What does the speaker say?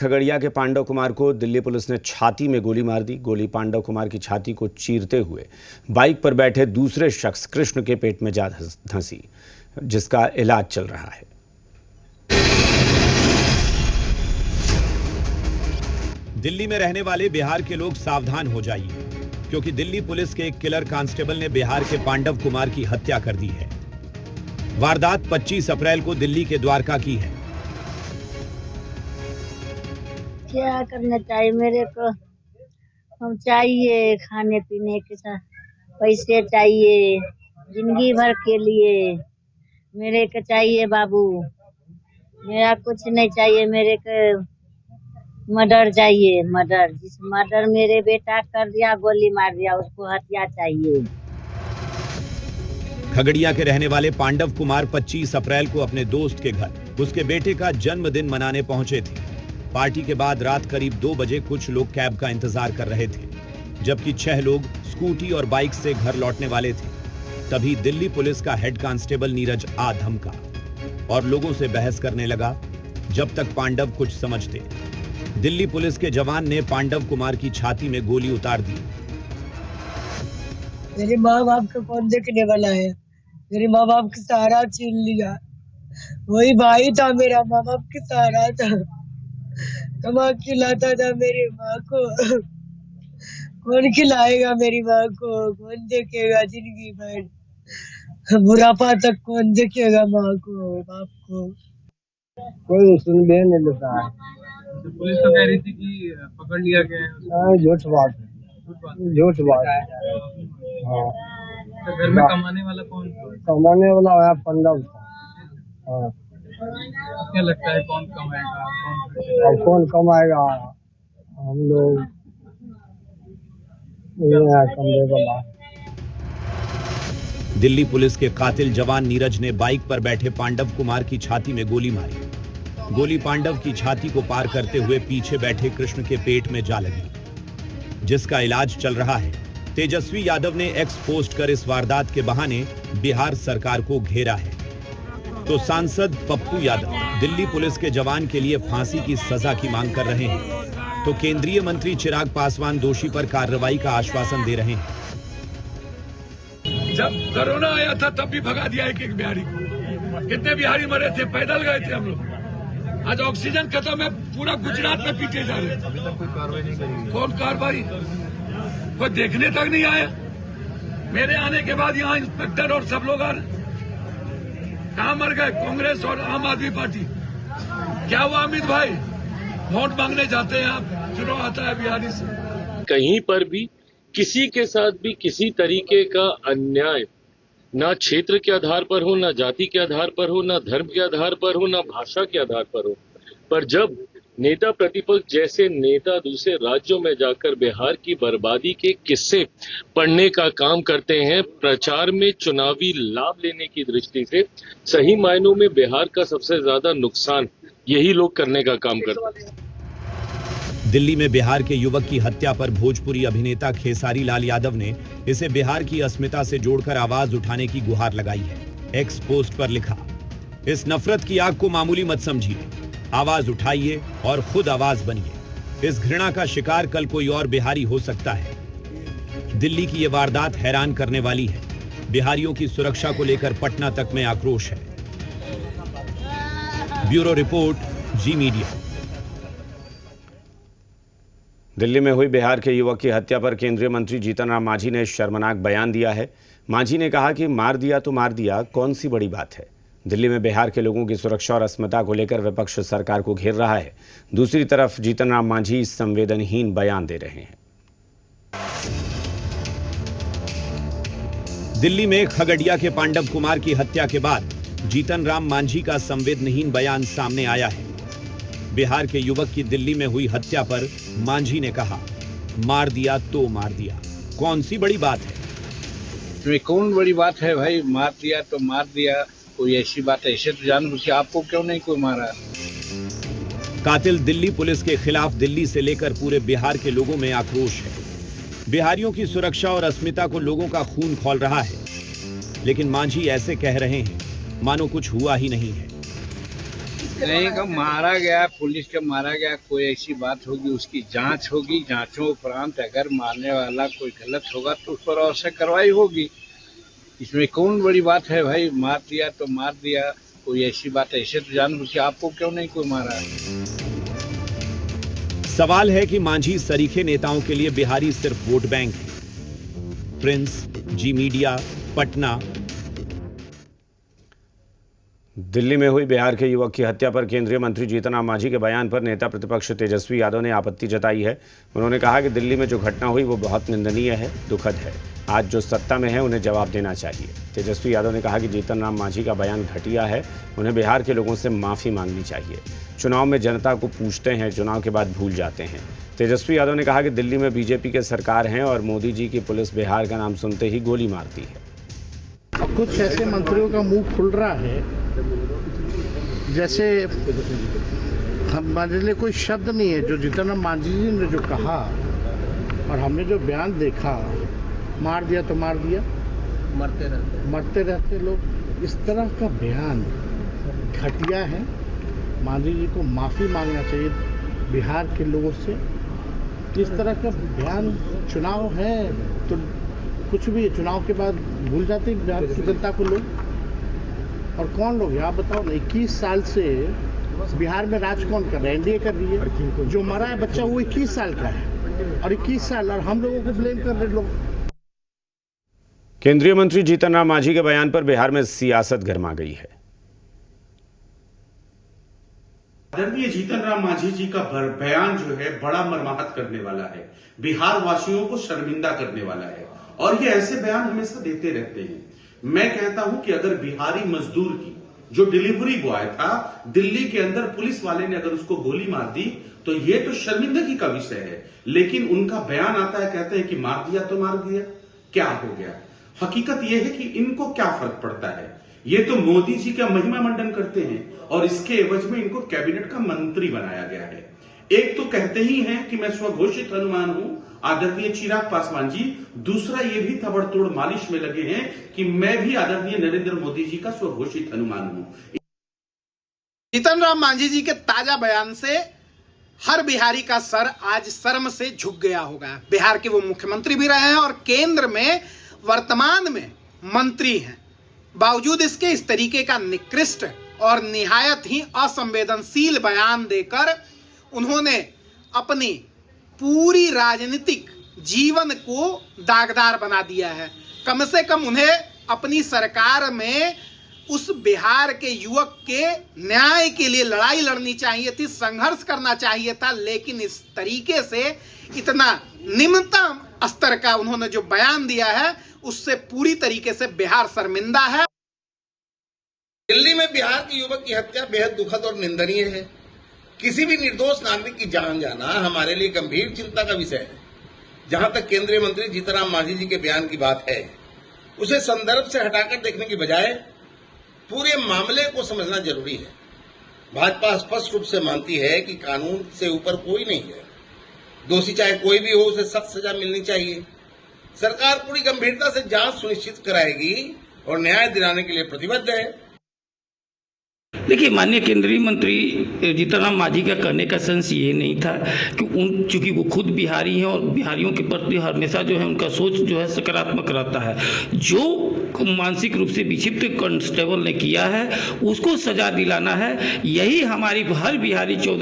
खगड़िया के पांडव कुमार को दिल्ली पुलिस ने छाती में गोली मार दी। गोली पांडव कुमार की छाती को चीरते हुए बाइक पर बैठे दूसरे शख्स कृष्ण के पेट में जा धंसी, जिसका इलाज चल रहा है। दिल्ली में रहने वाले बिहार के लोग सावधान हो जाइए, क्योंकि दिल्ली पुलिस के एक किलर कांस्टेबल ने बिहार के पांडव कुमार की हत्या कर दी है। वारदात 25 अप्रैल को दिल्ली के द्वारका की है। क्या करना चाहिए मेरे को? हम चाहिए खाने पीने के साथ पैसे चाहिए, जिंदगी भर के लिए मेरे को चाहिए बाबू। मेरा कुछ नहीं चाहिए, मेरे को मर्डर चाहिए। मर्डर, जिस मर्डर मेरे बेटा कर दिया, गोली मार दिया, उसको हत्या चाहिए। खगड़िया के रहने वाले पांडव कुमार 25 अप्रैल को अपने दोस्त के घर उसके बेटे का जन्मदिन मनाने पहुंचे थे। पार्टी के बाद रात करीब 2 बजे कुछ लोग कैब का इंतजार कर रहे थे, जबकि 6 लोग स्कूटी और बाइक से घर लौटने वाले थे। तभी दिल्ली पुलिस का हेड कांस्टेबल नीरज आ धमका और लोगों से बहस करने लगा, जब तक पांडव कुछ समझते। दिल्ली पुलिस के जवान ने पांडव कुमार की छाती में गोली उतार दी। मेरे माँ बाप को कौन देखने वाला है? मेरे माँ बाप का सहारा छीन लिया। वही भाई था मेरा, माँ बाप का सहारा था, कमा खिलाता था मेरी माँ को। कौन खिलाएगा मेरी माँ को? कौन देखेगा जिंदगी भर? बुढ़ापा तक कौन देखेगा माँ को, बाप को? कोई सुनने नहीं देता है। तो पुलिस तो कह रही थी कि पकड़ लिया गया है। झूठ बात है, झूठ बात है। हाँ, तो घर में कमाने वाला कौन था? कमाने वाला है पांडव। हाँ, क्या लगता है कौन कमाएगा, अब कौन कमाएगा? हम लोग कमरे वाला। दिल्ली पुलिस के कातिल जवान नीरज ने बाइक पर बैठे पांडव कुमार की छाती में गोली मारी। गोली पांडव की छाती को पार करते हुए पीछे बैठे कृष्ण के पेट में जा लगी, जिसका इलाज चल रहा है। तेजस्वी यादव ने एक्स पोस्ट कर इस वारदात के बहाने बिहार सरकार को घेरा है। तो सांसद पप्पू यादव दिल्ली पुलिस के जवान के लिए फांसी की सजा की मांग कर रहे हैं, तो केंद्रीय मंत्री चिराग पासवान दोषी पर कार्रवाई का आश्वासन दे रहे हैं। जब कोरोना आया था तब भी भगा दिया एक बिहारी को। कितने बिहारी मरे थे, पैदल गए थे हम लोग। आज ऑक्सीजन खत्म है, पूरा गुजरात में पीटे जा रहे हैं। कौन कार्रवाई? कोई देखने तक नहीं आया। मेरे आने के बाद यहाँ इंस्पेक्टर और सब लोग आ रहे। कहाँ मर गए कांग्रेस और आम आदमी पार्टी? क्या हुआ अमित भाई? वोट मांगने जाते हैं आप, चुनाव आता है बिहारी से। कहीं पर भी किसी के साथ भी किसी तरीके का अन्याय, ना क्षेत्र के आधार पर हो, ना जाति के आधार पर हो, ना धर्म के आधार पर हो, ना भाषा के आधार पर हो, पर जब नेता प्रतिपक्ष जैसे नेता दूसरे राज्यों में जाकर बिहार की बर्बादी के किस्से पढ़ने का काम करते हैं, प्रचार में चुनावी लाभ लेने की दृष्टि से, सही मायनों में बिहार का सबसे ज्यादा नुकसान यही लोग करने का काम करते हैं। दिल्ली में बिहार के युवक की हत्या पर भोजपुरी अभिनेता खेसारी लाल यादव ने इसे बिहार की अस्मिता से जोड़कर आवाज उठाने की गुहार लगाई है। एक्स पोस्ट पर लिखा, इस नफरत की आग को मामूली मत समझिए, आवाज उठाइए और खुद आवाज बनिए। इस घृणा का शिकार कल कोई और बिहारी हो सकता है। दिल्ली की ये वारदात हैरान करने वाली है। बिहारियों की सुरक्षा को लेकर पटना तक में आक्रोश है। ब्यूरो रिपोर्ट, जी मीडिया। दिल्ली में हुई बिहार के युवक की हत्या पर केंद्रीय मंत्री जीतन राम मांझी ने शर्मनाक बयान दिया है। मांझी ने कहा कि मार दिया तो मार दिया, कौन सी बड़ी बात है। दिल्ली में बिहार के लोगों की सुरक्षा और अस्मिता को लेकर विपक्ष सरकार को घेर रहा है। दूसरी तरफ जीतन राम मांझी संवेदनहीन बयान दे रहे हैं। दिल्ली में खगड़िया के पांडव कुमार की हत्या के बाद जीतन राम मांझी का संवेदनहीन बयान सामने आया है। बिहार के युवक की दिल्ली में हुई हत्या पर मांझी ने कहा, मार दिया तो मार दिया, कौन सी बड़ी बात है? तो कौन बड़ी बात है भाई? मार दिया तो मार दिया, कोई ऐसी बात है? ऐसे तो जानबूझ के आपको क्यों नहीं कोई मारा? कातिल दिल्ली पुलिस के खिलाफ दिल्ली से लेकर पूरे बिहार के लोगों में आक्रोश है। बिहारियों की सुरक्षा और अस्मिता को लोगों का खून खौल रहा है, लेकिन मांझी ऐसे कह रहे हैं मानो कुछ हुआ ही नहीं है। नहीं का मारा गया, पुलिस का मारा गया, कोई ऐसी बात होगी उसकी जांच होगी। जांचों उपरांत अगर मारने वाला कोई गलत होगा तो उस पर अवश्य कार्रवाई होगी। इसमें कौन बड़ी बात है भाई, मार दिया तो मार दिया, कोई ऐसी बात ऐसे तो जानबूझ के आपको क्यों नहीं कोई मारा है। सवाल है कि मांझी सरीखे नेताओं के लिए बिहारी सिर्फ वोट बैंक है। प्रिंस, जी मीडिया, पटना। दिल्ली में हुई बिहार के युवक की हत्या पर केंद्रीय मंत्री जीतन राम मांझी के बयान पर नेता प्रतिपक्ष तेजस्वी यादव ने आपत्ति जताई है। उन्होंने कहा कि दिल्ली में जो घटना हुई वो बहुत निंदनीय है, दुखद है। आज जो सत्ता में है उन्हें जवाब देना चाहिए। तेजस्वी यादव ने कहा कि जीतन राम मांझी का बयान घटिया है, उन्हें बिहार के लोगों से माफ़ी मांगनी चाहिए। चुनाव में जनता को पूछते हैं, चुनाव के बाद भूल जाते हैं। तेजस्वी यादव ने कहा कि दिल्ली में बीजेपी के सरकार है और मोदी जी की पुलिस बिहार का नाम सुनते ही गोली मारती है। कुछ ऐसे मंत्रियों का मुंह खुल रहा है जैसे हमारे लिए कोई शब्द नहीं है। जो जीतन राम मांझी जी ने जो कहा और हमने जो बयान देखा, मार दिया तो मार दिया, मरते रहते लोग, इस तरह का बयान घटिया है। मांझी जी को माफ़ी मांगना चाहिए बिहार के लोगों से। इस तरह का बयान, चुनाव है तो कुछ भी चुनाव के बाद भूल जाते हैं बिहार की जनता को लोग। और कौन लोग आप बताओ ना, 21 साल से बिहार में राज कौन कर रहा है? एनडीए कर रही है। जो मरा है बच्चा वो 21 साल का है और 21 साल और हम लोगों को ब्लेम कर रहे लोग। केंद्रीय मंत्री जीतन राम मांझी के बयान पर बिहार में सियासत गर्मा गई है। आदरणीय जीतन राम मांझी जी का बयान जो है बड़ा मर्माहत करने वाला है, बिहार वासियों को शर्मिंदा करने वाला है और ये ऐसे बयान हमेशा देते रहते हैं। मैं कहता हूं कि अगर बिहारी मजदूर की जो डिलीवरी बॉय था दिल्ली के अंदर, पुलिस वाले ने अगर उसको गोली मार दी तो ये तो शर्मिंदगी का विषय है। लेकिन उनका बयान आता है, कहते हैं कि मार दिया तो मार दिया, क्या हो गया? हकीकत यह है कि इनको क्या फर्क पड़ता है। ये तो मोदी जी का महिमा मंडन करते हैं और इसके एवज में इनको कैबिनेट का मंत्री बनाया गया है। एक तो कहते ही हैं कि मैं स्वघोषित हनुमान हूं आदरणीय चिराग पासवान जी, दूसरा ये भी तबड़तोड़ मालिश में लगे हैं कि मैं भी आदरणीय नरेंद्र मोदी जी का स्वघोषित हनुमान हूं। जीतन राम मांझी जी के ताजा बयान से हर बिहारी का सर आज शर्म से झुक गया होगा। बिहार के वो मुख्यमंत्री भी रहे हैं और केंद्र में वर्तमान में मंत्री हैं। बावजूद इसके इस तरीके का निकृष्ट और निहायत ही असंवेदनशील बयान देकर उन्होंने अपनी पूरी राजनीतिक जीवन को दागदार बना दिया है। कम से कम उन्हें अपनी सरकार में उस बिहार के युवक के न्याय के लिए लड़ाई लड़नी चाहिए थी, संघर्ष करना चाहिए था। लेकिन इस तरीके से इतना निम्नतम स्तर का उन्होंने जो बयान दिया है उससे पूरी तरीके से बिहार शर्मिंदा है। दिल्ली में बिहार के युवक की हत्या बेहद दुखद और निंदनीय है। किसी भी निर्दोष नागरिक की जान जाना हमारे लिए गंभीर चिंता का विषय है। जहां तक केंद्रीय मंत्री जीतन राम मांझी जी के बयान की बात है, उसे संदर्भ से हटाकर देखने की बजाय पूरे मामले को समझना जरूरी है। भाजपा स्पष्ट रूप से मानती है कि कानून से ऊपर कोई नहीं है। दोषी चाहे कोई भी हो, उसे सख्त सजा मिलनी चाहिए। सरकार पूरी गंभीरता से जांच सुनिश्चित कराएगी और न्याय दिलाने के लिए प्रतिबद्ध है। देखिए, माननीय केंद्रीय मंत्री जीतन राम मांझी का कहने का सेंस ये नहीं था कि चूंकि वो खुद बिहारी हैं और बिहारियों के प्रति हमेशा जो है उनका सोच जो है सकारात्मक रहता है। जो मानसिक रूप से विक्षिप्त कांस्टेबल ने किया है उसको सजा दिलाना है, यही हमारी हर बिहारी 14